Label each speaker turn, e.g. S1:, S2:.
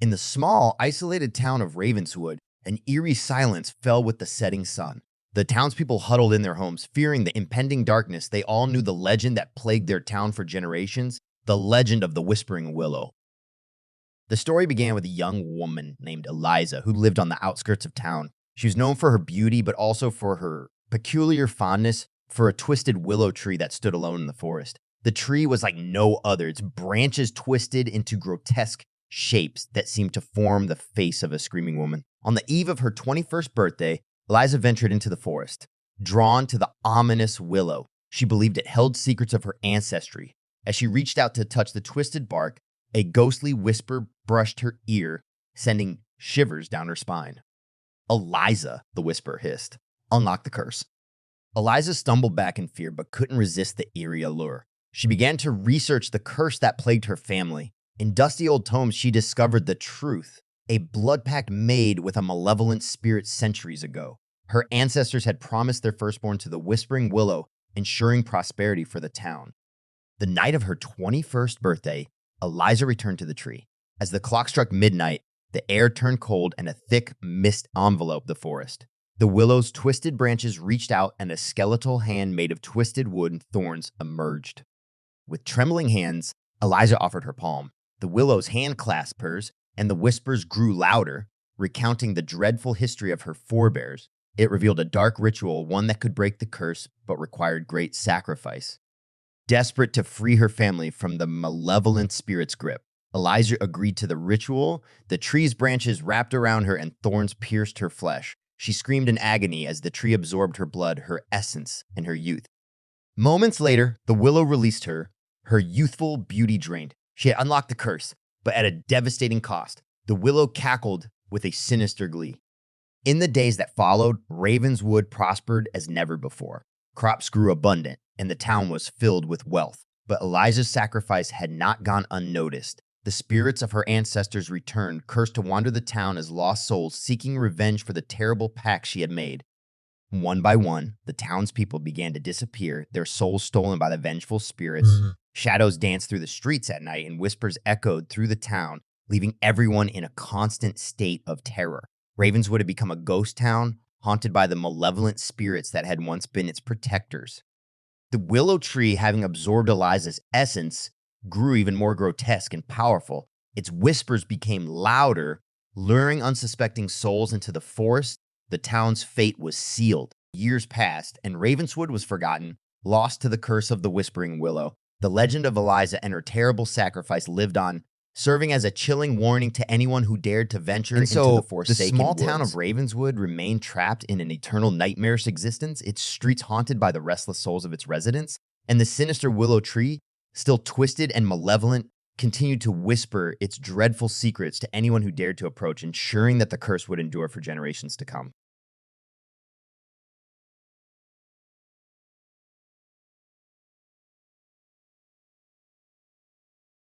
S1: In the small, isolated town of Ravenswood, an eerie silence fell with the setting sun. The townspeople huddled in their homes, fearing the impending darkness. They all knew the legend that plagued their town for generations, the legend of the Whispering Willow. The story began with a young woman named Eliza who lived on the outskirts of town. She was known for her beauty, but also for her peculiar fondness for a twisted willow tree that stood alone in the forest. The tree was like no other, its branches twisted into grotesque shapes that seemed to form the face of a screaming woman. On the eve of her 21st birthday, Eliza ventured into the forest. Drawn to the ominous willow, she believed it held secrets of her ancestry. As she reached out to touch the twisted bark, a ghostly whisper brushed her ear, sending shivers down her spine. "Eliza," the whisper hissed, "unlock the curse." Eliza stumbled back in fear but couldn't resist the eerie allure. She began to research the curse that plagued her family. In dusty old tomes, she discovered the truth, a blood pact made with a malevolent spirit centuries ago. Her ancestors had promised their firstborn to the Whispering Willow, ensuring prosperity for the town. The night of her 21st birthday, Eliza returned to the tree. As the clock struck midnight, the air turned cold and a thick mist enveloped the forest. The willow's twisted branches reached out and a skeletal hand made of twisted wood and thorns emerged. With trembling hands, Eliza offered her palm. The willow's hand clasped hers, and the whispers grew louder, recounting the dreadful history of her forebears. It revealed a dark ritual, one that could break the curse, but required great sacrifice. Desperate to free her family from the malevolent spirit's grip, Eliza agreed to the ritual. The tree's branches wrapped around her and thorns pierced her flesh. She screamed in agony as the tree absorbed her blood, her essence, and her youth. Moments later, the willow released her, her youthful beauty drained. She had unlocked the curse, but at a devastating cost. The willow cackled with a sinister glee. In the days that followed, Ravenswood prospered as never before. Crops grew abundant, and the town was filled with wealth. But Eliza's sacrifice had not gone unnoticed. The spirits of her ancestors returned, cursed to wander the town as lost souls, seeking revenge for the terrible pact she had made. One by one, the townspeople began to disappear, their souls stolen by the vengeful spirits. Shadows danced through the streets at night, and whispers echoed through the town, leaving everyone in a constant state of terror. Ravenswood had become a ghost town, haunted by the malevolent spirits that had once been its protectors. The willow tree, having absorbed Eliza's essence, grew even more grotesque and powerful. Its whispers became louder, luring unsuspecting souls into the forest. The town's fate was sealed. Years passed, and Ravenswood was forgotten, lost to the curse of the Whispering Willow. The legend of Eliza and her terrible sacrifice lived on, serving as a chilling warning to anyone who dared to venture into the forsaken small
S2: woods.
S1: town of Ravenswood remained trapped in an eternal nightmarish existence, its streets haunted by the restless souls of its residents, and the sinister willow tree, still twisted and malevolent, continued to whisper its dreadful secrets to anyone who dared to approach, ensuring that the curse would endure for generations to come.